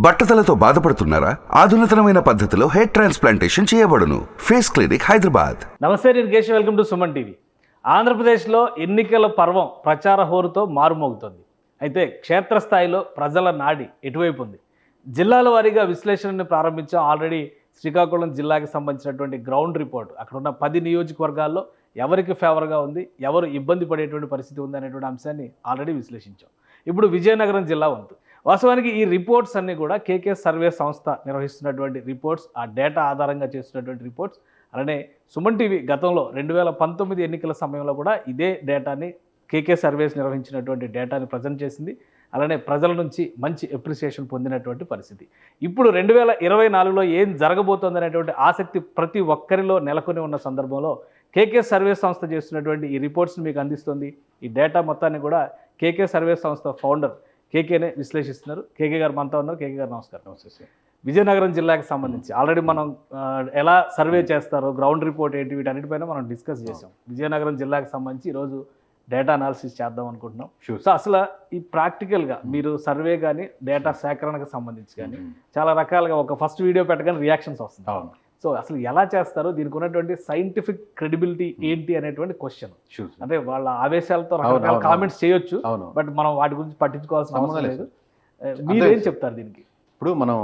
బట్టతలతో బాధపడుతున్నారా? ఆధునితనమైన పద్ధతిలో hair transplantation చేయబడును. Face clinic, Hyderabad. నమస్తే, నేను Keshav. Welcome to Suman TV. ఆంధ్రప్రదేశ్లో ఎన్నికల పర్వం ప్రచార హోరుతో మారుమోగుతోంది. అయితే క్షేత్రస్థాయిలో ప్రజల నాడి ఎటువైపు ఉంది? జిల్లాల వారీగా విశ్లేషణని ప్రారంభించాం. ఆల్రెడీ శ్రీకాకుళం జిల్లాకి సంబంధించినటువంటి గ్రౌండ్ రిపోర్ట్, అక్కడ ఉన్న 10 నియోజకవర్గాల్లో ఎవరికి ఫేవర్గా ఉంది, ఎవరు ఇబ్బంది పడేటువంటి పరిస్థితి ఉంది అనేటువంటి అంశాన్ని ఆల్రెడీ విశ్లేషించాం. ఇప్పుడు విజయనగరం జిల్లా వంతు. వాస్తవానికి ఈ రిపోర్ట్స్ అన్నీ కూడా కేకే సర్వే సంస్థ నిర్వహిస్తున్నటువంటి రిపోర్ట్స్, ఆ డేటా ఆధారంగా చేస్తున్నటువంటి రిపోర్ట్స్. అలానే సుమన్ టీవీ గతంలో 2019 ఎన్నికల సమయంలో కూడా ఇదే డేటాని కేకే సర్వేస్ నిర్వహించినటువంటి డేటాని ప్రజెంట్ చేసింది. అలానే ప్రజల నుంచి మంచి అప్రిసియేషన్ పొందినటువంటి పరిస్థితి. ఇప్పుడు 2024లో ఏం జరగబోతోంది అనేటువంటి ఆసక్తి ప్రతి ఒక్కరిలో నెలకొని ఉన్న సందర్భంలో కేకే సర్వే సంస్థ చేస్తున్నటువంటి ఈ రిపోర్ట్స్ని మీకు అందిస్తుంది. ఈ డేటా మొత్తాన్ని కూడా కేకే సర్వే సంస్థ ఫౌండర్ కేకేనే విశ్లేషిస్తున్నారు. కేకే గారు మనతో ఉన్నారు. కేకే గారు నమస్కారం. నమస్తే సార్. విజయనగరం జిల్లాకి సంబంధించి ఆల్రెడీ మనం ఎలా సర్వే చేస్తారో, గ్రౌండ్ రిపోర్ట్ ఏంటి, వీటన్నిటిపైన మనం డిస్కస్ చేసాం. విజయనగరం జిల్లాకి సంబంధించి ఈరోజు డేటా అనాలిసిస్ చేద్దాం అనుకుంటున్నాం. సో అసలు ఈ ప్రాక్టికల్గా మీరు సర్వే కానీ డేటా సేకరణకు సంబంధించి కానీ చాలా రకాలుగా ఒక ఫస్ట్ వీడియో పెట్టగానే రియాక్షన్స్ వస్తుంది. అవును. సో అసలు ఎలా చేస్తారు, దీనికి ఉన్నటువంటి సైంటిఫిక్ క్రెడిబిలిటీ ఏంటి అనేటువంటి క్వశ్చన్. అంటే వాళ్ళ ఆవేశాలతో రకరకాల కామెంట్స్ చేయొచ్చు, బట్ మనం వాటి గురించి పట్టించుకోవాల్సిన అవసరం లేదు. మీరేం చెప్తారు దీనికి? ఇప్పుడు మనం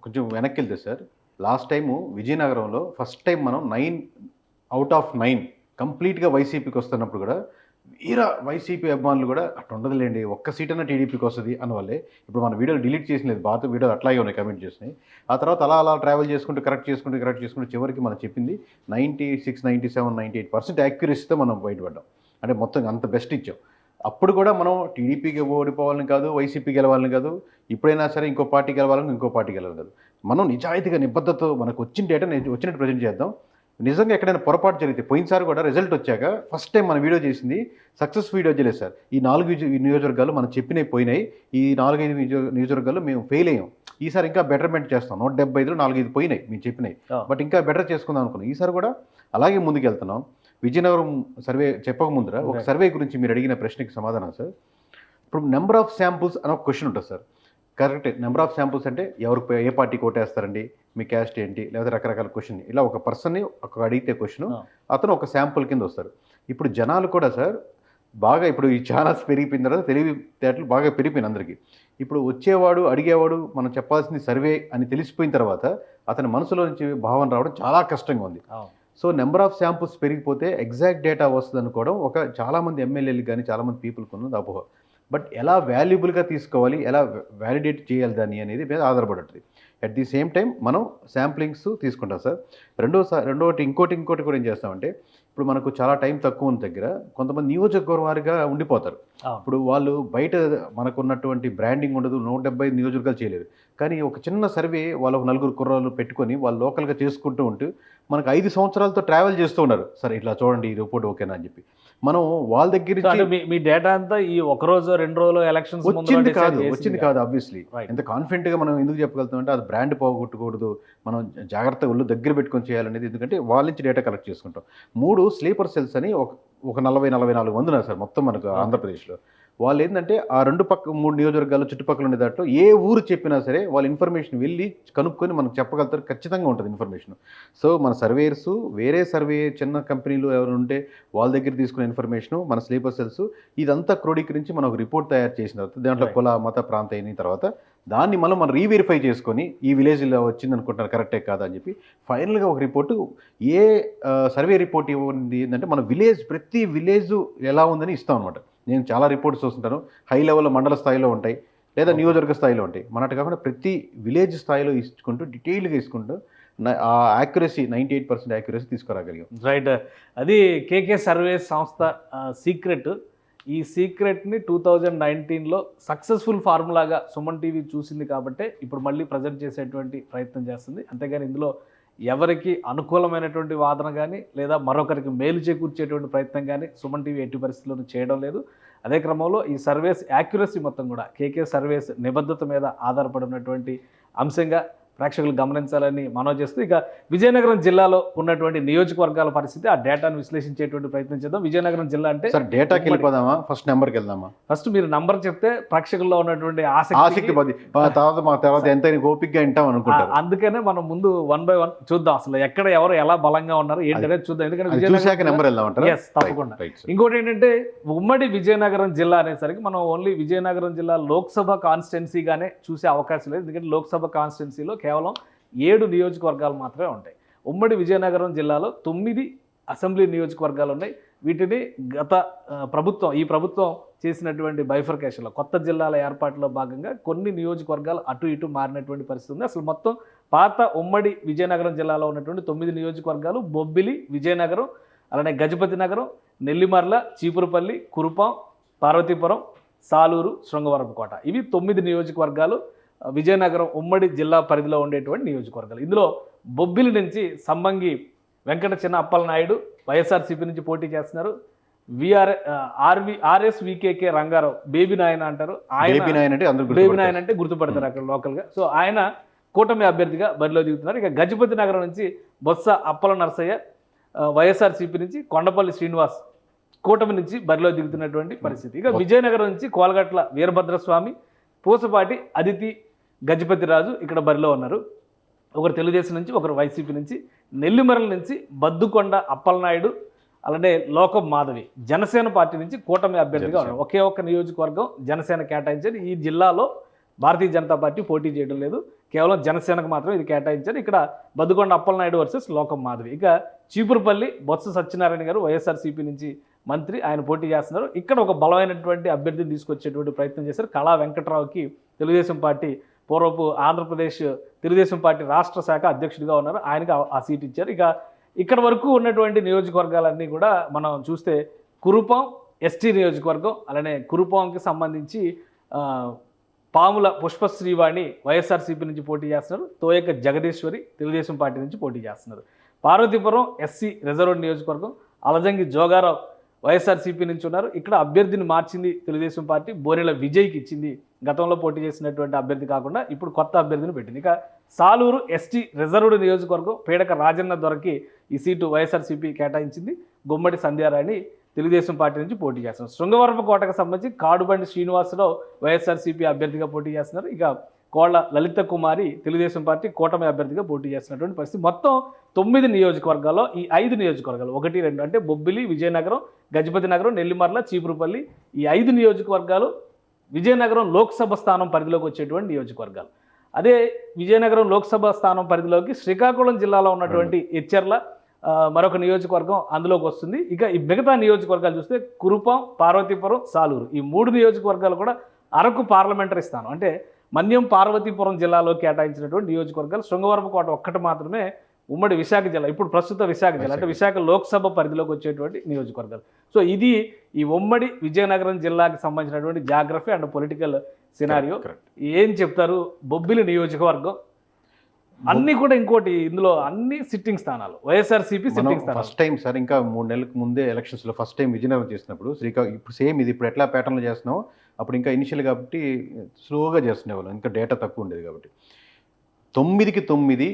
కొంచెం వెనక్కి వెళ్తే సార్, లాస్ట్ టైము విజయనగరంలో ఫస్ట్ టైం మనం 9 out of 9 కంప్లీట్గా వైసీపీకి వస్తున్నప్పుడు కూడా వీర వైసీపీ అభిమానులు కూడా అట్లా ఉండదులేండి, ఒక్క సీట్ అన్న టీడీపీకి వస్తుంది అన్న వాళ్ళే. ఇప్పుడు మన వీడియోలు డిలీట్ చేసినది, బాగా వీడియోలు అట్లాగే ఉన్నాయి, కమెంట్ చేసినాయి. ఆ తర్వాత అలా ట్రావెల్ చేసుకుంటూ కరెక్ట్ చేసుకుంటూ చివరికి మనం చెప్పింది 96, 97, 98% యాక్యురసీతో మనం బయటపడ్డాం. అంటే మొత్తం అంత బెస్ట్ ఇచ్చాం. అప్పుడు కూడా మనం టీడీపీకి ఓడిపోవాలని కాదు, వైసీపీ గెలవాలని కాదు, ఇప్పుడైనా సరే ఇంకో పార్టీ గెలవాలని ఇంకో పార్టీ గెలవాలని కాదు. మనం నిజాయితీగా నిబద్ధతతో మనకు వచ్చిన డేటా వచ్చినట్టు ప్రజెంట్ చేద్దాం. నిజంగా ఎక్కడైనా పొరపాటు జరిగితే, పోయినసారి కూడా రిజల్ట్ వచ్చాక ఫస్ట్ టైం మన వీడియో చేసింది సక్సెస్ వీడియో చేయలేదు సార్. ఈ 4 నియోజకవర్గాలు మనం చెప్పినవి పోయినాయి, ఈ 4-5 నియోజకవర్గాలు మేము ఫెయిల్ అయ్యాం. ఈసారి ఇంకా బెటర్మెంట్ చేస్తాం. 175లో 4-5 పోయినాయి మేము చెప్పినాయి, బట్ ఇంకా బెటర్ చేసుకుందాం అనుకున్నాం. ఈసారి కూడా అలాగే ముందుకు వెళ్తున్నాం. విజయనగరం సర్వే చెప్పక ముందర ఒక సర్వే గురించి మీరు అడిగిన ప్రశ్నకి సమాధానం సార్. ఇప్పుడు నెంబర్ ఆఫ్ శాంపుల్స్ అని ఒక క్వశ్చన్ ఉంటుంది sir. Correct. Number of samples అంటే ఎవరికి ఏ పార్టీకి ఓటేస్తారండి, మీ క్యాస్ట్ ఏంటి, లేదా రకరకాల క్వశ్చన్. ఇలా ఒక పర్సన్ని అడిగితే క్వశ్చన్, అతను ఒక శాంపుల్ కింద వస్తారు. ఇప్పుడు జనాలు కూడా సార్ బాగా, ఇప్పుడు ఈ ఛానల్స్ పెరిగిపోయిన తర్వాత తెలివితేటలు బాగా పెరిగిపోయిన అందరికీ. ఇప్పుడు వచ్చేవాడు అడిగేవాడు మనం చెప్పాల్సింది సర్వే అని తెలిసిపోయిన తర్వాత అతని మనసులో నుంచి భావన రావడం చాలా కష్టంగా ఉంది. సో నెంబర్ ఆఫ్ శాంపుల్స్ పెరిగిపోతే ఎగ్జాక్ట్ డేటా వస్తుంది అనుకోవడం చాలామంది ఎమ్మెల్యేలు కానీ చాలామంది పీపుల్కి ఉన్నది అపోహ. బట్ ఎలా వాల్యుబుల్గా తీసుకోవాలి, ఎలా వ్యాలిడేట్ చేయాలి దాన్ని అనేది మీద ఆధారపడుతుంది. అట్ ది సేమ్ టైం మనం శాంప్లింగ్స్ తీసుకుంటాం సార్. ఇంకోటి కూడా ఏం చేస్తామంటే, ఇప్పుడు మనకు చాలా టైం తక్కువ ఉన్న దగ్గర కొంతమంది నియోజకవర్గ వారిగా ఉండిపోతారు. ఇప్పుడు వాళ్ళు బయట మనకు ఉన్నటువంటి బ్రాండింగ్ ఉండదు, 175 నియోజకవర్గాలు చేయలేరు. కానీ ఒక చిన్న సర్వే వాళ్ళు 4 కుర్రాళ్ళు పెట్టుకొని వాళ్ళు లోకల్గా చేసుకుంటూ ఉంటూ మనకు 5 సంవత్సరాలతో ట్రావెల్ చేస్తూ ఉన్నారు. సరే ఇట్లా చూడండి ఈ రిపోర్ట్ ఓకేనా అని చెప్పి మనం వాళ్ళ దగ్గర మీ డేటా అంతా ఈ ఒక రోజు 2 రోజులు ఎలక్షన్స్ వచ్చింది కాదు. ఆబ్వియస్లీ ఎంత కాన్ఫిడెంట్గా మనం ఎందుకు చెప్పగలుగుతాం అంటే, అది బ్రాండ్ పోగొట్టకూడదు, మనం జాగ్రత్తగా ఒళ్ళు దగ్గర పెట్టుకొని చేయాలనేది. ఎందుకంటే వాళ్ళ నుంచి డేటా కలెక్ట్ చేసుకుంటాం. 3 స్లీపర్ సెల్స్ అని ఒక 40-44 మంది ఉన్నారు సార్ మొత్తం మనకు ఆంధ్రప్రదేశ్లో. వాళ్ళు ఏంటంటే ఆ 3 నియోజకవర్గాలు చుట్టుపక్కల ఉండే దాంట్లో ఏ ఊరు చెప్పినా సరే వాళ్ళ ఇన్ఫర్మేషన్ వెళ్ళి కనుక్కొని మనకు చెప్పగలుగుతారు. ఖచ్చితంగా ఉంటుంది ఇన్ఫర్మేషన్. సో మన సర్వేయర్స్, వేరే సర్వే చిన్న కంపెనీలు ఎవరు ఉంటే వాళ్ళ దగ్గర తీసుకునే ఇన్ఫర్మేషను, మన స్లీపర్ సెల్స్, ఇదంతా క్రోడీకరించి మనం ఒక రిపోర్ట్ తయారు చేసిన తర్వాత దాంట్లో కుల మత ప్రాంతం అయిన తర్వాత దాన్ని మనం రీవెరిఫై చేసుకొని ఈ విలేజ్లో వచ్చింది అనుకుంటున్నారు కరెక్టే కాదా అని చెప్పి ఫైనల్గా ఒక రిపోర్టు, ఏ సర్వే రిపోర్ట్ ఇవ్వండి ఏంటంటే మన ప్రతి విలేజ్ ఎలా ఉందని ఇస్తాం అనమాట. నేను చాలా రిపోర్ట్స్ చూస్తుంటాను, హై లెవెల్లో మండల స్థాయిలో ఉంటాయి లేదా నియోజకవర్గ స్థాయిలో ఉంటాయి. మనట్టు కాకుండా ప్రతి విలేజ్ స్థాయిలో ఇచ్చుకుంటూ డీటెయిల్గా ఇసుకుంటూ ఆ యాక్యురసీ 98% యాక్యురసీ తీసుకురాగలిగాం. రైట్. అది కేకే సర్వే సంస్థ సీక్రెట్. ఈ సీక్రెట్ని 2019లో సక్సెస్ఫుల్ ఫార్ములాగా సుమన్ టీవీ చూసింది కాబట్టి ఇప్పుడు మళ్ళీ ప్రజెంట్ చేసేటువంటి ప్రయత్నం చేస్తుంది. అంతేగాని ఇందులో ఎవరికి అనుకూలమైనటువంటి వాదన కానీ లేదా మరొకరికి మేలు చేకూర్చేటువంటి ప్రయత్నం కానీ సుమన్ టీవీ ఎట్టి పరిస్థితుల్లోనూ చేయడం లేదు. అదే క్రమంలో ఈ సర్వేస్ యాక్యురసీ మొత్తం కూడా కేకే సర్వేస్ నిబద్ధత మీద ఆధారపడినటువంటి అంశంగా ప్రేక్షకులు గమనించాలని మనవి చేస్తూ ఇక విజయనగరం జిల్లాలో ఉన్నటువంటి నియోజకవర్గాల పరిస్థితి ఆ డేటాను విశ్లేషించేటువంటి ప్రయత్నం చేద్దాం. విజయనగరం జిల్లా అంటే సార్ డేటాకి వెళ్ళిపోదామా, ఫస్ట్ నెంబర్కి వెళ్దామా? ఫస్ట్ మీరు నంబర్ చెప్తే ప్రేక్షకుల్లో ఉన్నటువంటి ఆసక్తి తర్వాత మా తర్వాత ఎంత ఓపిక్గా వింటాం అనుకుంటారు. అందుకనే మనం ముందు 1 by 1 చూద్దాం, అసలు ఎక్కడ ఎవరు ఎలా బలంగా ఉన్నారు ఏంటనేది చూద్దాం. ఎందుకంటే నెంబర్ వెళ్దామంటారా? తప్పకుండా. ఇంకోటి ఏంటంటే ఉమ్మడి విజయనగరం జిల్లా అనేసరికి మనం ఓన్లీ విజయనగరం జిల్లా లోక్సభ కాన్స్టిట్యున్సీగానే చూసే అవకాశం లేదు. ఎందుకంటే లోక్సభ కాన్స్టిట్యున్సీలో కేవలం 7 నియోజకవర్గాలు మాత్రమే ఉంటాయి. ఉమ్మడి విజయనగరం జిల్లాలో 9 అసెంబ్లీ నియోజకవర్గాలు ఉన్నాయి. వీటిని గత ఈ ప్రభుత్వం చేసినటువంటి బైఫర్కేషన్లో కొత్త జిల్లాల ఏర్పాటులో భాగంగా కొన్ని నియోజకవర్గాలు అటు ఇటు మారినటువంటి పరిస్థితి ఉంది. అసలు మొత్తం పాత ఉమ్మడి విజయనగరం జిల్లాలో ఉన్నటువంటి 9 నియోజకవర్గాలు బొబ్బిలి, విజయనగరం, అలానే గజపతి నగరం, నెల్లిమర్ల, చీపురుపల్లి, కురుపాం, పార్వతీపురం, సాలూరు, శృంగవరపుకోట. ఇవి 9 నియోజకవర్గాలు విజయనగరం ఉమ్మడి జిల్లా పరిధిలో ఉండేటువంటి నియోజకవర్గాలు. ఇందులో బొబ్బిలి నుంచి సంబంగి వెంకట చిన్న అప్పలనాయుడు వైఎస్ఆర్సీపీ నుంచి పోటీ చేస్తున్నారు. ఆర్ఎస్వికేకే రంగారావు, బేబీ నాయన అంటారు, బేబీ నాయన అంటే గుర్తుపడతారు అక్కడ లోకల్గా. సో ఆయన కూటమి అభ్యర్థిగా బరిలో దిగుతున్నారు. ఇక గజపతి నగరం నుంచి బొత్స అప్పల నరసయ్య వైఎస్ఆర్సీపీ నుంచి కొండపల్లి శ్రీనివాస్ కూటమి నుంచి బరిలో దిగుతున్నటువంటి పరిస్థితి. ఇక విజయనగరం నుంచి కోలగట్ల వీరభద్రస్వామి, పూసపాటి అదితి గజపతిరాజు ఇక్కడ బరిలో ఉన్నారు. ఒకరు తెలుగుదేశం నుంచి, ఒకరు వైసీపీ నుంచి. నెల్లిమర్ల నుంచి బద్దుకొండ అప్పలనాయుడు, అలానే లోకం మాధవి జనసేన పార్టీ నుంచి కూటమి అభ్యర్థిగా ఉన్నారు. ఒకే ఒక్క నియోజకవర్గం జనసేన కేటాయించారు. ఈ జిల్లాలో భారతీయ జనతా పార్టీ పోటీ చేయడం లేదు, కేవలం జనసేనకు మాత్రం ఇది కేటాయించారు. ఇక్కడ బద్దుకొండ అప్పలనాయుడు వర్సెస్ లోకం మాధవి. ఇక చీపురుపల్లి బొత్స సత్యనారాయణ గారు వైఎస్ఆర్సీపీ నుంచి మంత్రి, ఆయన పోటీ చేస్తున్నారు. ఇక్కడ ఒక బలమైనటువంటి అభ్యర్థిని తీసుకొచ్చేటువంటి ప్రయత్నం చేశారు. కళా వెంకట్రావుకి తెలుగుదేశం పార్టీ పూర్వపు ఆంధ్రప్రదేశ్ తెలుగుదేశం పార్టీ రాష్ట్ర శాఖ అధ్యక్షుడిగా ఉన్నారు, ఆయనకి ఆ సీట్ ఇచ్చారు. ఇక ఇక్కడ వరకు ఉన్నటువంటి నియోజకవర్గాలన్నీ కూడా మనం చూస్తే కురుపాం ఎస్టీ నియోజకవర్గం, అలానే కురుపాంకి సంబంధించి పాముల పుష్పశ్రీవాణి వైఎస్ఆర్సీపీ నుంచి పోటీ చేస్తున్నారు. తోయక జగదీశ్వరి తెలుగుదేశం పార్టీ నుంచి పోటీ చేస్తున్నారు. పార్వతీపురం ఎస్సీ రిజర్వ్డ్ నియోజకవర్గం, అలజంగి జోగారావు వైఎస్ఆర్సీపీ నుంచి ఉన్నారు. ఇక్కడ అభ్యర్థిని మార్చింది తెలుగుదేశం పార్టీ, బోనెల విజయ్కి ఇచ్చింది. గతంలో పోటీ చేసినటువంటి అభ్యర్థి కాకుండా ఇప్పుడు కొత్త అభ్యర్థిని పెట్టింది. ఇక సాలూరు ఎస్టీ రిజర్వ్డ్ నియోజకవర్గం, పేడక రాజన్న దొరకి ఈ సీటు వైఎస్ఆర్సీపీ కేటాయించింది. గుమ్మడి సంధ్యారాణి తెలుగుదేశం పార్టీ నుంచి పోటీ చేస్తున్నారు. శృంగవరపుకోటకు సంబంధించి కాడుబండి శ్రీనివాసరావు వైఎస్ఆర్సీపీ అభ్యర్థిగా పోటీ చేస్తున్నారు. ఇక కోళ్ల లలిత కుమారి తెలుగుదేశం పార్టీ కూటమి అభ్యర్థిగా పోటీ చేస్తున్నటువంటి పరిస్థితి. మొత్తం 9 నియోజకవర్గాల్లో ఈ 5 నియోజకవర్గాలు 1, 2 అంటే బొబ్బిలి, విజయనగరం, గజపతి నగరం, నెల్లిమర్ల, చీపురుపల్లి, ఈ 5 నియోజకవర్గాలు విజయనగరం లోక్సభ స్థానం పరిధిలోకి వచ్చేటువంటి నియోజకవర్గాలు. అదే విజయనగరం లోక్సభ స్థానం పరిధిలోకి శ్రీకాకుళం జిల్లాలో ఉన్నటువంటి ఎచ్చెర్ల మరొక నియోజకవర్గం అందులోకి వస్తుంది. ఇక ఈ మిగతా నియోజకవర్గాలు చూస్తే కురుపాం, పార్వతీపురం, సాలూరు, ఈ 3 నియోజకవర్గాలు కూడా అరకు పార్లమెంటరీ స్థానం అంటే మన్యం పార్వతీపురం జిల్లాలో కేటాయించినటువంటి నియోజకవర్గాలు. శృంగవరపుకోట ఒక్కటి మాత్రమే ఉమ్మడి విశాఖ జిల్లా, ఇప్పుడు ప్రస్తుత విశాఖ జిల్లా అంటే విశాఖ లోక్సభ పరిధిలోకి వచ్చేటువంటి నియోజకవర్గాలు. సో ఇది ఈ ఉమ్మడి విజయనగరం జిల్లాకి సంబంధించినటువంటి జాగ్రఫీ అండ్ పొలిటికల్ సినారియో. ఏం చెప్తారు బొబ్బిలి నియోజకవర్గం? అన్ని కూడా ఇంకోటి, ఇందులో అన్ని సిట్టింగ్ స్థానాలు వైఎస్ఆర్సీపీ సిట్టింగ్ స్థానాలు. ఫస్ట్ టైం సార్, ఇంకా 3 నెలలకు ముందే ఎలక్షన్స్లో ఫస్ట్ టైం విజయనగరం చేసినప్పుడు ఇప్పుడు సేమ్ ఇది ఇప్పుడు ఎట్లా ప్యాటర్న్లో చేస్తున్నామో అప్పుడు ఇంకా ఇనిషియల్ కాబట్టి స్లోగా చేస్తునేవాళ్ళం, ఇంకా డేటా తక్కువ ఉండేది కాబట్టి. 9కి 9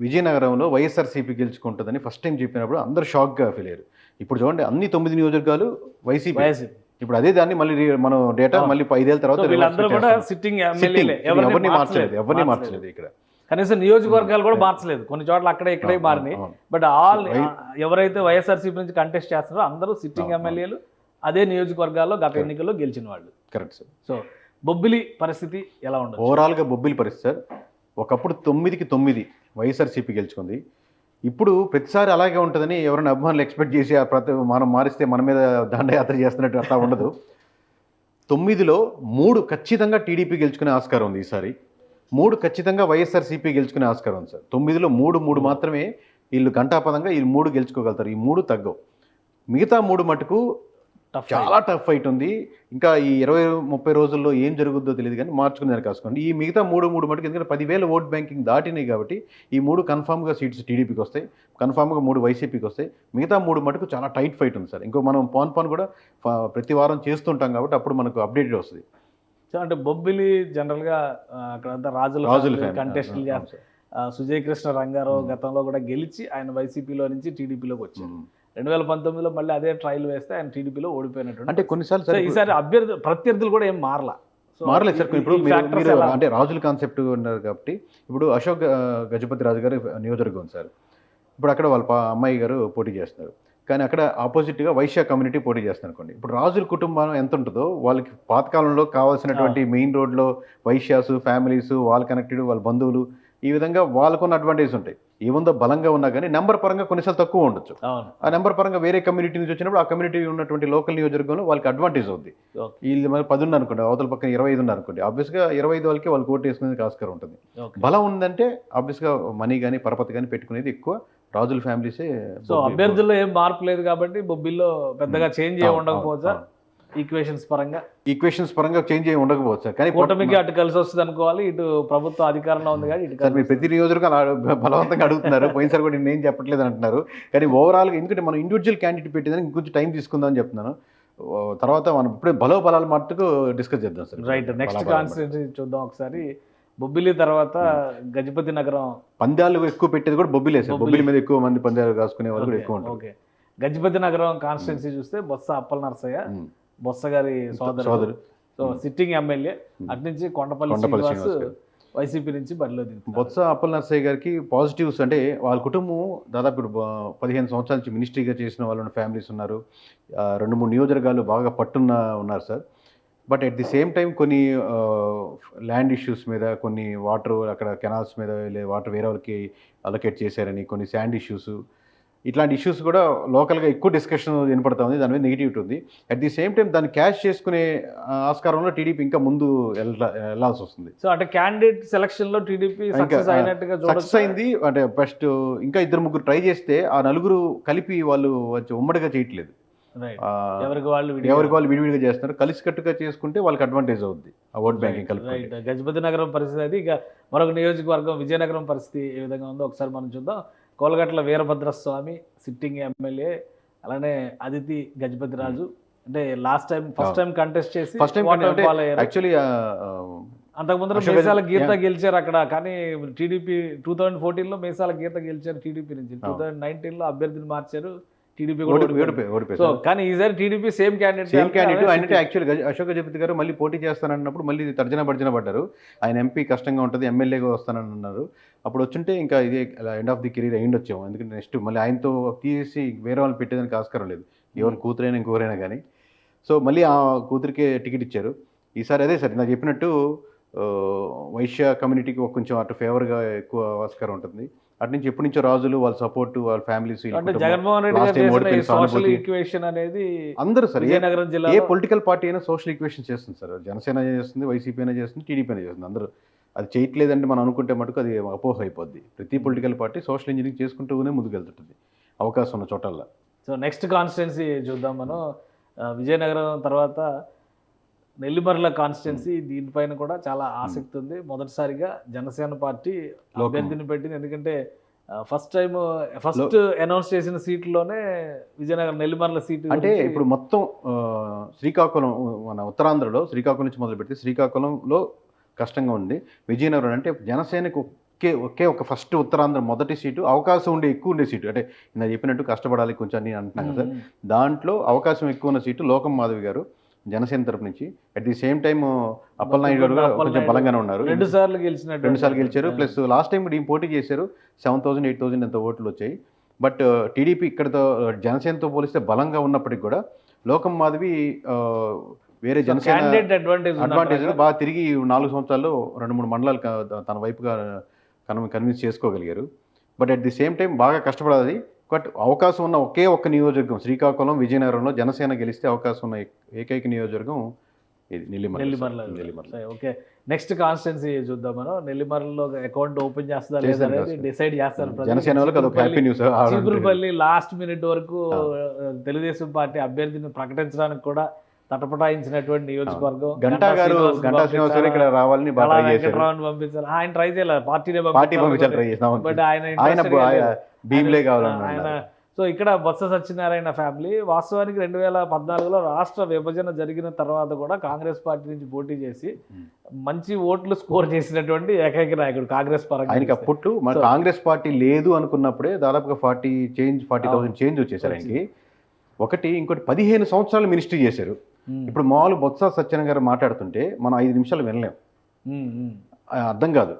విజయనగరంలో వైఎస్ఆర్సీపీ గెలుచుకుంటుందని ఫస్ట్ టైం చెప్పినప్పుడు అందరూ షాక్గా ఫీల్ అయ్యారు. ఇప్పుడు చూడండి అన్ని 9 నియోజకవర్గాలు వైసీపీ. ఇప్పుడు అదే దాన్ని మళ్ళీ మనం డేటా మళ్ళీ 5 ఏళ్ళ తర్వాత ఎవరిని మార్చలేదు ఇక్కడ. కనీసం నియోజకవర్గాలు కూడా మార్చలేదు, కొన్ని చోట్ల అక్కడే ఇక్కడే మారినాయి. బట్ ఎవరైతే వైఎస్ఆర్సీపీ నుంచి కంటెస్ట్ చేస్తున్నారో అందరూ సిట్టింగ్ ఎమ్మెల్యేలు, అదే నియోజకవర్గాల్లో గత ఎన్నికల్లో గెలిచిన వాళ్ళు. Correct sir. సో బొబ్బిలి పరిస్థితి ఎలా ఉండదు? ఓవరాల్గా బొబ్బిలి పరిస్థితి సార్, ఒకప్పుడు 9కి 9 వైఎస్ఆర్సీపీ గెలుచుకుంది. ఇప్పుడు ప్రతిసారి అలాగే ఉంటుందని ఎవరైనా అభిమానులు ఎక్స్పెక్ట్ చేసి మనం మారిస్తే మన మీద దండయాత్ర చేస్తున్నట్టు అట్లా ఉండదు. 9లో 3 ఖచ్చితంగా టీడీపీ గెలుచుకునే ఆస్కారం ఉంది. ఈసారి 3 ఖచ్చితంగా వైఎస్ఆర్సీపీ గెలుచుకునే ఆస్కారం ఉంది సార్. 9లో 3 మాత్రమే వీళ్ళు ఘంటాపదంగా ఈ 3 గెలుచుకోగలుగుతారు. ఈ 3 తగ్గవు. మిగతా 3 మటుకు చాలా టఫ్ ఫైట్ ఉంది. ఇంకా ఈ 20-30 రోజుల్లో ఏం జరుగుద్దో తెలియదు, కానీ మార్చుకునే కాసుకోండి. ఈ మిగతా 3 మటుకు ఎందుకంటే 10,000 ఓట్ బ్యాంకింగ్ దాటినాయి కాబట్టి ఈ 3 కన్ఫామ్గా సీట్స్ టీడీపీకి వస్తాయి, కన్ఫామ్గా 3 వైసీపీకి వస్తాయి. మిగతా 3 మటుకు చాలా టైట్ ఫైట్ ఉంది సార్. ఇంకో మనం పాన్ కూడా ప్రతి వారం చేస్తుంటాం కాబట్టి అప్పుడు మనకు అప్డేటెడ్ వస్తుంది. సో అంటే బొబ్బిలి జనరల్గా అక్కడంతా రాజుల కంటెస్టులు చేస్తారు. సుజయ్ కృష్ణ రంగారావు గతంలో కూడా గెలిచి ఆయన వైసీపీలో నుంచి టీడీపీలోకి వచ్చారు. 2019లో మళ్ళీ అదే ట్రయల్ వేస్తే ఆయన టీడీపీలో ఓడిపోయినట్టు. అంటే కొన్నిసార్లు సో ఈసారి ప్రత్యర్థులు కూడా ఏం మారలా. సో మారలేదు సార్. ఇప్పుడు ఈ మీరు factors మీరు ఎలా? అంటే రాజుల కాన్సెప్ట్ ఉన్నారు కాబట్టి ఇప్పుడు అశోక్ గజపతి రాజు గారు నియోజకవర్గం సార్. ఇప్పుడు అక్కడ వాళ్ళ అమ్మాయి గారు పోటీ చేస్తున్నారు, కానీ అక్కడ ఆపోజిట్గా వైశ్య కమ్యూనిటీ పోటీ చేస్తున్నారు అనుకోండి. ఇప్పుడు రాజుల కుటుంబం ఎంత ఉంటుందో వాళ్ళకి పాతకాలంలో కావాల్సినటువంటి మెయిన్ రోడ్లో వైశ్యాసు ఫ్యామిలీస్ వాళ్ళ కనెక్టెడ్ వాళ్ళ బంధువులు ఈ విధంగా వాళ్ళకున్న అడ్వాంటేజ్ ఉంటాయి. ఏముందో బలంగా ఉన్నా కానీ నెంబర్ పరంగా కొన్నిసార్లు తక్కువ ఉండొచ్చు. అవును. ఆ నెంబర్ పరంగా వేరే కమ్యూనిటీ నుంచి వచ్చినప్పుడు ఆ కమ్యూనిటీ ఉన్నటువంటి లోకల్ నియోజకవర్గంలో వాళ్ళకి అడ్వాంటేజ్ అవుద్ది. Okay. వీళ్ళు మరి 10 ఉన్నారు అనుకోండి, అవతల పక్కన 25 ఉన్నారు అనుకోండి, ఆబ్వియస్గా 25 వాళ్ళకి వాళ్ళు ఓటు వేసుకునేందుకు ఆస్కారం ఉంటుంది. Okay. బలం ఉందంటే ఆబ్వియస్గా మనీ కానీ పరపతి కానీ పెట్టుకునేది ఎక్కువ రాజుల ఫ్యామిలీసే. సో అభ్యర్థుల్లో ఏం మార్పు లేదు కాబట్టి బొబ్బిల్లో పెద్దగా చేంజ్ ఏ ఉండకపోవచ్చా ఈక్వేషన్స్ పరంగా? ఈక్వేషన్స్ పరంగా చేంజ్ అయ్యి ఉండకపోవచ్చు సార్. కానీ కూటమికి అటు కలిసి వస్తుంది అనుకోవాలి, ఇటు ప్రభుత్వం అధికారంలో ఉంది కానీ ఇటు సార్ మీరు ప్రతి నియోజకవర్గం బలవంతంగా అడుగుతున్నారు. పోయినసారి కూడా నేను చెప్పట్లేదు అంటున్నారు. కానీ ఓవరాల్గా ఎందుకంటే మనం ఇండివిజువల్ క్యాండిడేట్ పెట్టేదానికి ఇంకొంచెం టైం తీసుకుందామని చెప్తున్నాను. తర్వాత మనం ఇప్పుడే బలాలు మట్టుకు డిస్కస్ చేద్దాం సార్. రైట్. నెక్స్ట్ కాన్స్టిట్యూన్సీ చూద్దాం ఒకసారి. బొబ్బిలి తర్వాత గజపతి నగరం. పందాలు ఎక్కువ పెట్టేది కూడా బొబ్బిలే సార్. బొబ్బిలి మీద ఎక్కువ మంది పందాలు కాసుకునే వాళ్ళు కూడా ఎక్కువ ఉంటారు. ఓకే. గజపతి నగరం కాన్స్టిట్యున్సీ చూస్తే బొత్స అప్పల నరసయ్య, బొత్స గారి సోదరు, సో సిట్టింగ్ ఎమ్మెల్యే. అటు నుంచి కొండపల్లి శ్రీనివాస్ వైసీపీ నుంచి బరిలో దిగుతారు. బొత్స అప్పల నరసయ్య గారికి పాజిటివ్స్ అంటే వాళ్ళ కుటుంబం దాదాపు 15 సంవత్సరాల నుంచి మినిస్ట్రీగా చేసిన వాళ్ళు ఫ్యామిలీస్ ఉన్నారు. 2-3 నియోజకవర్గాలు బాగా పట్టున్న ఉన్నారు sir. But at the same time కొన్ని ల్యాండ్ ఇష్యూస్ మీద, కొన్ని వాటర్ అక్కడ కెనాల్స్ మీద వాటర్ వేరే వాళ్ళకి అలొకేట్ చేశారని, కొన్ని శాండ్ ఇష్యూస్, ఇట్లాంటి ఇష్యూస్ కూడా లోకల్గా ఎక్కువ డిస్కషన్ వినపడతా ఉంది. దాని మీద నెగిటివిటీ ఉంది. అట్ ది సేమ్ టైం దాన్ని క్యాష్ చేసుకునే ఆస్కారంలో టీడీపీ ఇంకా ముందు వెళ్ళాల్సి వస్తుంది. సో అంటే క్యాండిడేట్ సెలక్షన్ లో టీడీపీ సక్సెస్ అయినట్టుగా సక్సెస్ అయింది. అంటే ఫస్ట్ ఇంకా 2-3 ట్రై చేస్తే ఆ నలుగురు కలిపి వాళ్ళు ఉమ్మడిగా చేయట్లేదు. ఎవరికి వాళ్ళు విడివిడిగా చేస్తున్నారు. కలిసికట్టుగా చేసుకుంటే వాళ్ళకి అడ్వాంటేజ్ అవుద్ది ఆ ఓట్ బ్యాంకింగ్ కలిపి. గజపతి నగరం పరిస్థితి అది. ఇక మరొక నియోజకవర్గం విజయనగరం పరిస్థితి ఏ విధంగా ఉందో ఒకసారి మనం చూద్దాం. కోలగట్ల వీరభద్రస్వామి సిట్టింగ్ ఎమ్మెల్యే, అలానే అదితి గజపతి రాజు. అంటే ఫస్ట్ టైం కంటెస్ట్ చేసి యాక్చువల్లీ అంతకుముందు మేసాల గీత గెలిచారు అక్కడ. కానీ టీడీపీ 2014లో మేసాల గీత గెలిచారు టీడీపీ నుంచి. 2019లో అభ్యర్థిని మార్చారు, టీడీపీ కూడా ఓడిపోయింది. సో కానీ ఈసారి టీడీపీ సేమ్ క్యాండిడేట్ అంటే యాక్చువల్గా అశోక్ గజపతి గారు మళ్ళీ పోటీ చేస్తానన్నప్పుడు మళ్ళీ తర్జన పడ్డారు. ఆయన ఎంపీ కష్టంగా ఉంటుంది, ఎమ్మెల్యేగా వస్తానని అన్నారు. అప్పుడు వచ్చుంటే ఇంకా ఇదే ఎండ్ ఆఫ్ ది కెరీర్ అయ్యి వచ్చాము. ఎందుకంటే నెక్స్ట్ మళ్ళీ ఆయనతో తీసి వేరే వాళ్ళు పెట్టేదానికి ఆస్కారం లేదు, ఎవరు కూతురైనా ఇంకోరైనా కానీ. సో మళ్ళీ ఆ కూతురికే టికెట్ ఇచ్చారు ఈసారి. అదే సార్ నాకు చెప్పినట్టు వైశ్య కమ్యూనిటీకి కొంచెం అటు ఫేవర్గా ఎక్కువ ఆస్కారం ఉంటుంది. అటు నుంచి ఎప్పటి నుంచో రాజులు వాళ్ళ సపోర్ట్ వాళ్ళ families. Jaganmohan Reddy social equation అనేది అందరూ సార్ విజయనగరం జిల్లా ఏ పొలిటికల్ పార్టీ అయినా సోషల్ ఈక్వేషన్ చేస్తుంది సార్. జనసేన చేస్తుంది, వైసీపీ అయినా చేస్తుంది, టీడీపీ అయినా చేస్తుంది. అందరూ అది చేయట్లేదంటే మనం అనుకుంటే మటుకు అది అపోహ అయిపోద్ది. ప్రతి పొలిటికల్ పార్టీ సోషల్ ఇంజనీరింగ్ చేసుకుంటూనే ముందుకు వెళ్తుంటుంది అవకాశం ఉన్న చోటల్లో. సో నెక్స్ట్ కాన్స్టిట్యున్సీ చూద్దాం మనం. విజయనగరం తర్వాత నెల్లిమర్ల కాన్స్టిట్యున్సీ. దీనిపైన కూడా చాలా ఆసక్తి ఉంది. మొదటిసారిగా జనసేన పార్టీ అభ్యర్థిని పెట్టింది. ఎందుకంటే ఫస్ట్ అనౌన్స్ చేసిన సీట్లోనే విజయనగరం నెల్లిమర్ల సీటు. అంటే ఇప్పుడు మొత్తం శ్రీకాకుళం మన ఉత్తరాంధ్రలో శ్రీకాకుళం నుంచి మొదలు పెడితే శ్రీకాకుళంలో కష్టంగా ఉంది. విజయనగరం అంటే జనసేనకు ఒకే ఒక ఫస్ట్ ఉత్తరాంధ్ర మొదటి సీటు, అవకాశం ఎక్కువ ఉండే సీటు. అంటే నేను చెప్పినట్టు కష్టపడాలి కొంచెం అని అంటున్నాను కదా, దాంట్లో అవకాశం ఎక్కువ ఉన్న సీటు లోకం మాధవి గారు జనసేన తరపు నుంచి. At the same time Appalanaidu గారు కూడా కొంచెం బలంగానే ఉన్నారు. 2 సార్లు గెలిచారు. ప్లస్ లాస్ట్ టైం కూడా పోటీ చేశారు. 7,000 8,000 ఎంత ఓట్లు వచ్చాయి. బట్ టీడీపీ ఇక్కడతో జనసేనతో పోలిస్తే బలంగా ఉన్నప్పటికీ కూడా లోకం మాధవి వేరే జనసేన అడ్వాంటేజ్ బాగా తిరిగి 4 సంవత్సరాల్లో 2-3 మండలాలు తన వైపుగా కన్విన్స్ చేసుకోగలిగారు. But at the same time బాగా కష్టపడాలి. బట్ అవకాశం ఉన్న ఒకే ఒక్క నియోజకవర్గం శ్రీకాకుళం విజయనగరంలో జనసేన గెలిస్తే అవకాశం ఉన్న ఏకైక నియోజకవర్గం ఇది నెల్లిమర్ల. ఓకే. నెక్స్ట్ కాన్స్టిట్యున్సీ చూద్దాం మనం. నెల్లిమర్లలో అకౌంట్ ఓపెన్ చేస్తుందా లేదా అనేది డిసైడ్ చేస్తారు జనసేన వాళ్ళకి. అదొక happy news. Cheepurupalli last minute వరకు తెలుగుదేశం పార్టీ అభ్యర్థిని ప్రకటించడానికి కూడా తటపటాయించినటువంటి నియోజకవర్గం. గంటా శ్రీనివాస్ గారు ఇక్కడ రావాలని పంపించాలి. ఆయన ట్రై చేయలేదు, పార్టీ పంపించాలి. బట్ ఆయన భీమ్లే కావాలన్నా ఆయన సో ఇక్కడ బొత్స సత్యనారాయణ ఫ్యామిలీ వాస్తవానికి 2014లో రాష్ట్ర విభజన జరిగిన తర్వాత కూడా కాంగ్రెస్ పార్టీ నుంచి పోటీ చేసి మంచి ఓట్లు స్కోర్ చేసినటువంటి ఏకైక నాయకుడు కాంగ్రెస్ పరంగా. ఆయనకి అప్పుడు మన కాంగ్రెస్ పార్టీ లేదు అనుకున్నప్పుడే దాదాపుగా 40,000 చేంజ్ వచ్చేసారు ఆయనకి. ఒకటి ఇంకోటి 15 సంవత్సరాలు మినిస్ట్రీ చేశారు. ఇప్పుడు మామూలు బొత్స సత్యనారాయణ గారు మాట్లాడుతుంటే మనం 5 నిమిషాలు వినలేం, అర్థం కాదు.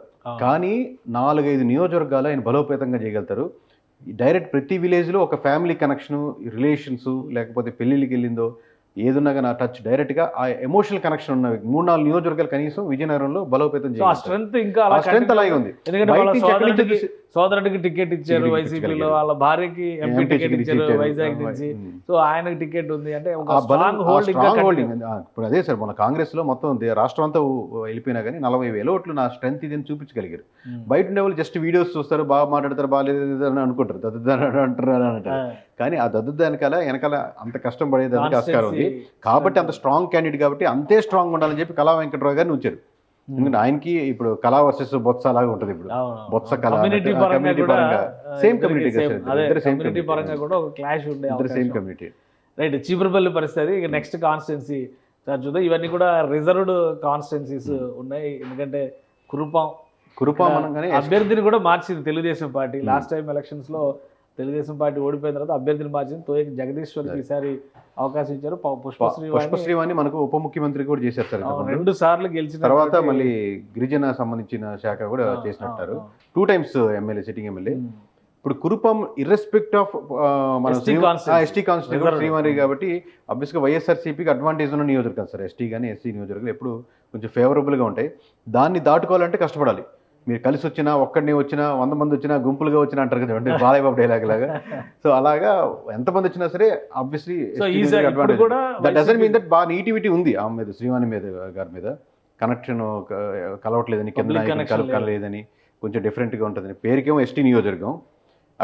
కానీ 4-5 నియోజకవర్గాలు ఆయన బలోపేతంగా చేయగలుగుతారు. డైరెక్ట్ ప్రతి విలేజ్లో ఒక ఫ్యామిలీ కనెక్షను, రిలేషన్స్, లేకపోతే పెళ్ళిళ్ళకి వెళ్ళిందో ఏదున్నా కానీ ఆ టచ్ డైరెక్ట్గా ఆ ఎమోషనల్ కనెక్షన్ ఉన్నవి 3-4 నియోజకవర్గాలు కనీసం విజయనగరంలో బలోపేతం చేయాలి. స్ట్రెంత్ ఇంకా స్ట్రెంత్ అలాగే ఉంది. ఎందుకంటే వాళ్ళ సోదరుడికి టికెట్ ఇచ్చారు వైసీపీలో, వాళ్ళ భార్యకి ఎంపీ టికెట్ ఇచ్చారు వైజాగ్ నుంచి, సో ఆయనకి టికెట్ ఉంది అంటే ఒక స్ట్రాంగ్ హోల్డింగ్. ఇప్పుడు అదే సార్ మన కాంగ్రెస్ లో మొత్తం రాష్ట్రం అంతా వెళ్ళిపోయినా కానీ 40,000 ఓట్లు నా స్ట్రెంత్ ఇది అని చూపించగలిగారు. బయట ఉండే వాళ్ళు జస్ట్ వీడియోస్ చూస్తారు, బాగా మాట్లాడతారు, బాగాలేదు అని అనుకుంటారు, అంటారు అని అంటారు. కానీ ఆ వెనకాల అంత కష్టం పడేదానికి ఆస్కారం ఉంది. కాబట్టి అంత స్ట్రాంగ్ క్యాండిడేట్ కాబట్టి అంతే స్ట్రాంగ్ ఉండాలని చెప్పి కళా వెంకటరావు గారిని ఉంచారు. ఎందుకంటే ఆయనకి ఇప్పుడు కళా వర్సెస్ బొత్స లాగా ఉంటుంది. ఇప్పుడు బొత్స కళ కమ్యూనిటీ పరంగా సేమ్ కమ్యూనిటీ పరంగా కూడా ఒక క్లాష్ ఉండే సేమ్ కమ్యూనిటీ. రైట్, చీపురుపల్లి పరిస్థితి. ఇక నెక్స్ట్ కాన్స్టిట్యున్సీ సార్ చూద్దాం. ఇవన్నీ కూడా రిజర్వ్డ్ కాన్స్టిట్యున్సీస్ ఉన్నాయి. ఎందుకంటే కురుపాం అనగానే అభ్యర్థిని కూడా మార్చింది Telugu Desam party. Last time elections లో తెలుగుదేశం పార్టీ ఓడిపోయిన తర్వాత అభ్యర్థిని మార్చింది. తోయ జగదీశ్వర్కి ఈసారి అవకాశం ఇచ్చారు. పుష్పశ్రీవాణి మనకు ఉప ముఖ్యమంత్రి కూడా చేశారు సార్. 2 సార్లు గెలిచిన తర్వాత మళ్ళీ గిరిజన సంబంధించిన శాఖ కూడా చేసినట్టారు. 2 times ఎమ్మెల్యే, సిట్టింగ్ ఎమ్మెల్యే. ఇప్పుడు కురుపాం ఇర్రెస్పెక్ట్ ఆఫ్ మన ఎస్టీ కాన్స్టిట్యూషన్ శ్రీవాణి కాబట్టి అబ్వియస్గా వైఎస్ఆర్సీపీకి అడ్వాంటేజ్ ఉన్న నియోజకవర్గం సార్. ఎస్టీ కానీ ఎస్సీ నియోజకవర్గాలు ఎప్పుడు కొంచెం ఫేవరబుల్గా ఉంటాయి. దాన్ని దాటుకోవాలంటే కష్టపడాలి. మీరు కలిసి వచ్చినా, ఒక్కడిని వచ్చినా, 100 మంది వచ్చినా, గుంపులుగా వచ్చినా అంటారు కదా, అంటే బాలయ్య బాబు డైలాగ్ లాగా. సో అలాగా ఎంతమంది వచ్చినా సరే obviously that doesn't mean that బాగా నెగిటివిటీ ఉంది ఆమె మీద, శ్రీవాణి మీద గారి మీద. కనెక్షన్ కలవట్లేదని, కింద కలవలేదని, కొంచెం డిఫరెంట్గా ఉంటుందని. పేరుకేమో ఎస్టీ నియోజకవర్గం,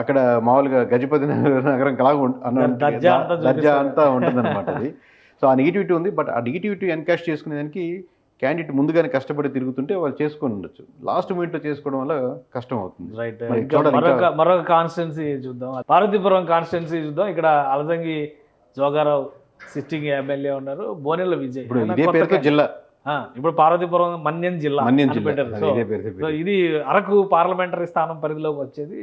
అక్కడ మామూలుగా గజపతి నగరం దర్జా అంతా ఉంటుంది అనమాట అది. సో ఆ నెగిటివిటీ ఉంది. బట్ ఆ నెగిటివిటీ ఎన్కాష్ చేసుకునేదానికి క్యాండిడేట్ ముందుగానే కష్టపడి తిరుగుతుంటే వాళ్ళు చేసుకొని ఉండొచ్చు. లాస్ట్ మినిట్లో చేసుకోవడం వల్ల కష్టం అవుతుంది. రైట్, మరొక కాన్స్టిట్యున్సీ చూద్దాం. పార్వతీపురం కాన్స్టిట్యున్సీ చూద్దాం. ఇక్కడ అలదంగి జోగారావు సిట్టింగ్ ఎమ్మెల్యే ఉన్నారు. బోనెల విజయ్ ఇప్పుడు ఇదే పేరుతో జిల్లా, ఇప్పుడు పార్వతీపురం మన్యం జిల్లా పెట్టారు. ఇది అరకు పార్లమెంటరీ స్థానం పరిధిలోకి వచ్చేది.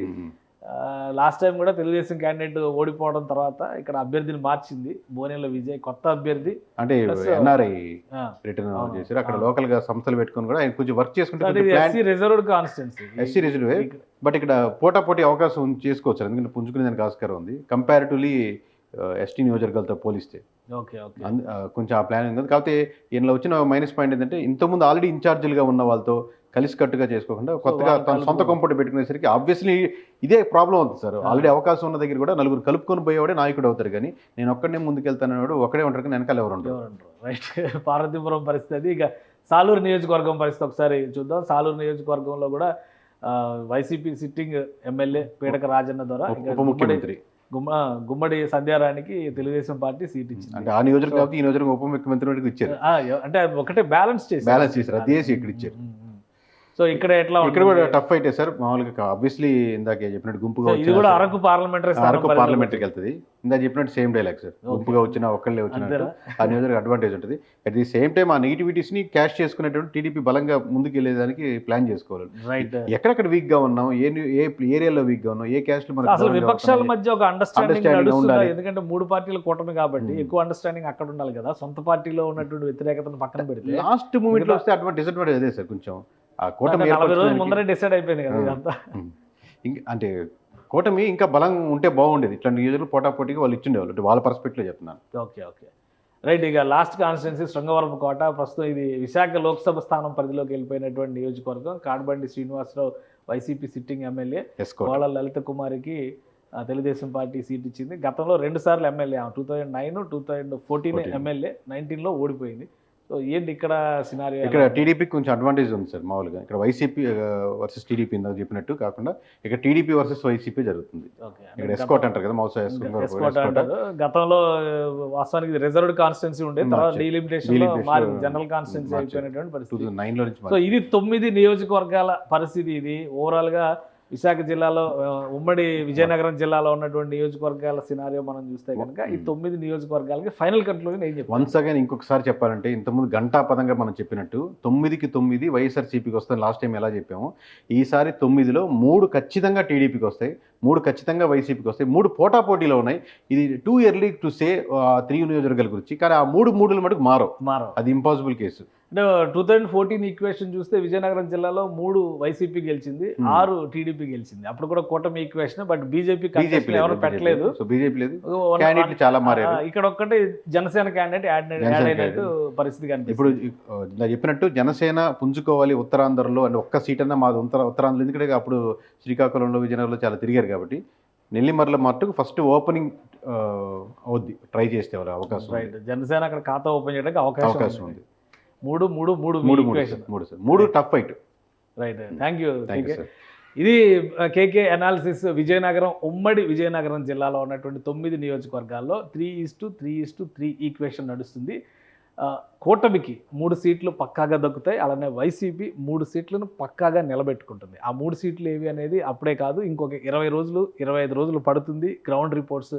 లాస్ట్ టైం కూడా తెలుగుదేశం క్యాండిడేట్ ఓడిపోవడం తర్వాత ఇక్కడ అభ్యర్థిని మార్చింది బోనెల విజయ్, కొత్త అభ్యర్థి. అంటే ఎన్ఆర్ఐ రిటర్న్ చేశారు. అక్కడ లోకల్ గా సంస్థలు పెట్టుకుని కూడా ఆయన కొంచెం వర్క్ చేసుకుంటే SC reserved constituency, SC reserve. But ఇక్కడ పోటాపోటీ అవకాశం చేసుకోవచ్చు, ఎందుకంటే పుంజుకునే దానికి ఆస్కారం ఉంది కంపారిటివ్లీ ఎస్టీ నియోజకవర్గాలతో పోలిస్తే. కొంచెం ఆ ప్లాన్ ఉంది. కాకపోతే ఈయనలో వచ్చిన మైనస్ పాయింట్ ఏంటంటే ఇంతకుముందు ఆల్రెడీ ఇన్ఛార్జీలుగా ఉన్న వాళ్ళతో కలిసికట్టుగా చేసుకోకుండా కొత్తగా తన సొంత కంప్యూటర్ పెట్టుకునేసరికి ఆబ్వియస్లీ ఇదే ప్రాబ్లం అవుతుంది సార్. ఆల్రెడీ అవకాశం ఉన్న దగ్గర కూడా నలుగురు కలుపుకొని పోయేవాడే నాయకుడు అవుతారు, కానీ నేను ఒక్కడనే ముందుకెళ్తానన్నాడు ఒకడే ఉంటారు, కానీ వెనకాల ఎవరు ఉంటారు. రైట్, పార్వతీపురం పరిస్థితి. ఇక సాలూరు నియోజకవర్గం పరిస్థితి ఒకసారి చూద్దాం. సాలూరు నియోజకవర్గంలో కూడా వైసీపీ సిట్టింగ్ ఎమ్మెల్యే పీడక రాజన్న ద్వారా ఉప ముఖ్యమంత్రి గుమ్మడి సంధ్యారానికి తెలుగుదేశం పార్టీ సీట్ ఇచ్చింది. అంటే ఆ నియోజకవర్గం ఈ నియోజకవర్గం ఉప ముఖ్యమంత్రి ఇచ్చారు. అంటే ఒకటే బ్యాలెన్స్ చేశారు, అదే ఇక్కడ ఇచ్చారు. సో ఇక్కడ ఎట్లా, ఇక్కడ కూడా టఫ్ అయితే సార్. మామూలుగా ఆబ్వియస్లీ ఇందాక చెప్పినట్టు గుంపుగా ఇది కూడా అరకు పార్లమెంటరీకి వెళ్తుంది. ఇందాక చెప్పినట్టు సేమ్ డైలాగ్ సార్. గుంపుగా వచ్చినా ఒక్కళ్ళే వచ్చినట్టు ఆ నియోజకవర్గం అడ్వాంటేజ్ ఉంటుంది. అట్ ది సేమ్ టైం ఆ నెగిటివిటీస్ ని క్యాష్ చేసుకునేటువంటి టీడీపీ బలంగా ముందుకు వెళ్ళేదానికి ప్లాన్ చేసుకోవాలి. రైట్, ఎక్కడెక్కడ వీక్ గా ఉన్నాం, ఏ ఏరియాలో వీక్ గా ఉన్నాం, ఏ క్యాస్ట్ లో అసలు విపక్షాల మధ్య ఒక అండర్స్టాండింగ్ ఉండాలి. ఎందుకంటే 3 పార్టీల కూటమి కాబట్టి ఎక్కువ అండర్స్టాండింగ్ అక్కడ ఉండాలి కదా. సొంత పార్టీలో ఉన్నటువంటి వ్యతిరేకతను పక్కన పెడితే లాస్ట్ మూమెంట్ లో వస్తే డిసడ్వాంటేజ్ అదే సార్. కొంచెం ఆ కూటమి 40 రోజుల ముందరే డిసైడ్ అయిపోయింది కదా ఇదంతా. అంటే కూటమి ఇంకా బలం ఉంటే బాగుండేది. ఇట్లాంటి నియోజకవర్గాలు పోటాపోటీగా వాళ్ళు ఇచ్చిండేవాళ్ళు, వాళ్ళ పర్స్పెక్టివ్లో చెప్తున్నాను. Okay right. ఇక లాస్ట్ కాన్స్టిట్యున్సీ శృంగవరపు కోట. ప్రస్తుతం ఇది విశాఖ లోక్సభ స్థానం పరిధిలోకి వెళ్ళిపోయినటువంటి నియోజకవర్గం. కాడబండి శ్రీనివాసరావు వైసీపీ సిట్టింగ్ ఎమ్మెల్యే, వాళ్ళ లలిత కుమారికి తెలుగుదేశం పార్టీ సీట్ ఇచ్చింది. గతంలో 2 సార్లు ఎమ్మెల్యే, 2009, 2014 ఎమ్మెల్యే, 19లో ఓడిపోయింది. సో ఏంటి ఇక్కడ సినారియో? ఇక్కడ టీడీపీకి కొంచెం అడ్వాంటేజ్ ఉంది సార్. మామూలుగా ఇక్కడ వైసీపీ వర్సెస్ టీడీపీ ఇందాక చెప్పినట్టు కాకుండా ఇక్కడ టీడీపీ వర్సెస్ వైసీపీ జరుగుతుంది. ఇక్కడ ఎస్కోట్ అంటారు కదా, మౌసా ఎస్కోట్. గతంలో వాస్తవానికి రిజర్వ్డ్ కాన్స్టిట్యున్సీ ఉండే, తర్వాత డీలిమిటేషన్ లో జనరల్ కాన్స్టిట్యున్సీ అయిపోయినటువంటి పరిస్థితి. 2009లో నుంచి. సో ఇది 9 నియోజకవర్గాల పరిస్థితి. ఇది ఓవరాల్ గా విశాఖ జిల్లాలో ఉమ్మడి విజయనగరం జిల్లాలో ఉన్నటువంటి నియోజకవర్గాల సినారియో మనం చూస్తే కనుక ఈ 9 నియోజకవర్గాలకి ఫైనల్ కన్క్లూజన్ ఏం చెప్తారు? వన్స్ అగైన్ ఇంకొకసారి చెప్పాలంటే ఇంతకుముందు గంటాపదంగా మనం చెప్పినట్టు 9కి 9 వైఎస్ఆర్సీపీకి వస్తాయి. లాస్ట్ టైం ఎలా చెప్పాము, ఈసారి 9లో 3 ఖచ్చితంగా టీడీపీకి వస్తాయి, 3 ఖచ్చితంగా వైసీపీకి వస్తాయి, 3 పోటాపోటీలో ఉన్నాయి. ఇది టూ ఎర్లీ టు సే 3 నియోజకవర్గాల గురించి, కానీ ఆ 3 మటుకు మారవు, అది ఇంపాసిబుల్ కేసు. అంటే 2014 ఈక్వేషన్ చూస్తే విజయనగరం జిల్లాలో 3 వైసీపీ గెలిచింది, 6 టీడీపీ గెలిచింది. అప్పుడు కూడా కూటమి ఈక్వేషన్, బట్ బీజేపీ ఎవరు పెట్టలేదు. సో బీజేపీ లేదు, క్యాండిడేట్లు చాలా మారారు. ఇక్కడ ఒక్కటి జనసేన క్యాండిడేట్ యాడ్ అయినట్టు పరిస్థితి కనిపిస్తుంది. ఇప్పుడు ఇలా చెప్పినట్టు జనసేన పుంజుకోవాలి ఉత్తరాంధ్రలో అంటే ఒక్క సీట్ అన్నా మాది ఉత్తరాంధ్రలో, ఎందుకంటే అప్పుడు శ్రీకాకుళంలో విజయనగరంలో చాలా తిరిగారు కాబట్టి నెల్లిమర్ల మట్టుకు ఫస్ట్ ఓపెనింగ్ అవుద్ది, ట్రై చేస్తే అవకాశం. రైట్, జనసేన అక్కడ ఖాతా ఓపెన్ చేయడానికి అవకాశం ఉంది. 3 tough fight. Right, thank you. Sir. ఇది కేకే అనాలిసిస్. విజయనగరం, ఉమ్మడి విజయనగరం జిల్లాలో ఉన్నటువంటి 9 నియోజకవర్గాల్లో 3:3:3 ఈక్వేషన్ నడుస్తుంది. కూటమికి 3 సీట్లు పక్కాగా దక్కుతాయి, అలానే వైసీపీ 3 సీట్లను పక్కాగా నిలబెట్టుకుంటుంది. ఆ 3 సీట్లు ఏవి అనేది అప్పుడే కాదు, ఇంకొక 25 రోజులు పడుతుంది గ్రౌండ్ రిపోర్ట్స్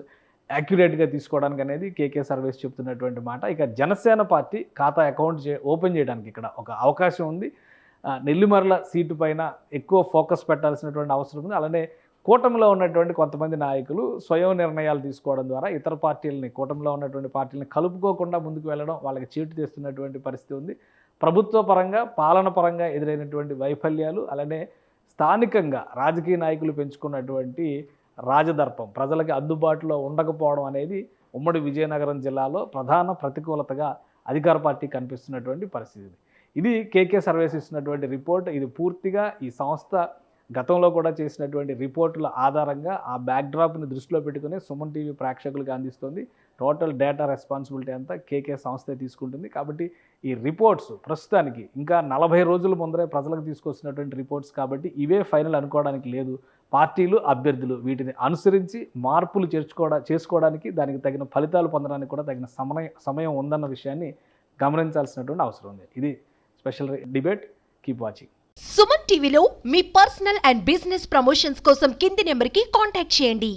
యాక్యురేట్గా తీసుకోవడానికి అనేది కేకే సర్వేస్ చెప్తున్నటువంటి మాట. ఇక జనసేన పార్టీ ఖాతా ఓపెన్ చేయడానికి ఇక్కడ ఒక అవకాశం ఉంది. నెల్లిమర్ల సీటు పైన ఎక్కువ ఫోకస్ పెట్టాల్సినటువంటి అవసరం ఉంది. అలానే కూటమిలో ఉన్నటువంటి కొంతమంది నాయకులు స్వయం నిర్ణయాలు తీసుకోవడం ద్వారా ఇతర పార్టీలని, కూటమిలో ఉన్నటువంటి పార్టీలని కలుపుకోకుండా ముందుకు వెళ్ళడం వాళ్ళకి చీటు తెస్తున్నటువంటి పరిస్థితి ఉంది. ప్రభుత్వ పరంగా, పాలన పరంగా ఎదురైనటువంటి వైఫల్యాలు, అలానే స్థానికంగా రాజకీయ నాయకులు పెంచుకున్నటువంటి రాజదర్పం, ప్రజలకి అందుబాటులో ఉండకపోవడం అనేది ఉమ్మడి విజయనగరం జిల్లాలో ప్రధాన ప్రతికూలతగా అధికార పార్టీ కనిపిస్తున్నటువంటి పరిస్థితి. ఇది కేకే సర్వేస్ ఇస్తున్నటువంటి రిపోర్ట్. ఇది పూర్తిగా ఈ సంస్థ గతంలో కూడా చేసినటువంటి రిపోర్టుల ఆధారంగా ఆ బ్యాక్డ్రాప్ని దృష్టిలో పెట్టుకుని సుమన్ టీవీ ప్రేక్షకులకు అందిస్తుంది. టోటల్ డేటా రెస్పాన్సిబిలిటీ అంతా కేకే సంస్థే తీసుకుంటుంది. కాబట్టి ఈ రిపోర్ట్స్ ప్రస్తుతానికి ఇంకా 40 రోజుల ముందరే ప్రజలకు తీసుకొచ్చినటువంటి రిపోర్ట్స్ కాబట్టి ఇవే ఫైనల్ అనుకోవడానికి లేదు. పార్టీలు, అభ్యర్థులు వీటిని అనుసరించి మార్పులు చేసుకోవడానికి, దానికి తగిన ఫలితాలు పొందడానికి కూడా తగిన సమయం ఉందన్న విషయాన్ని గమనించాల్సినటువంటి అవసరం ఉంది. ఇది special debate. Keep watching. Suman టీవీలో మీ పర్సనల్ అండ్ బిజినెస్ ప్రమోషన్స్ కోసం కింది నెంబర్కి కాంటాక్ట్ చేయండి.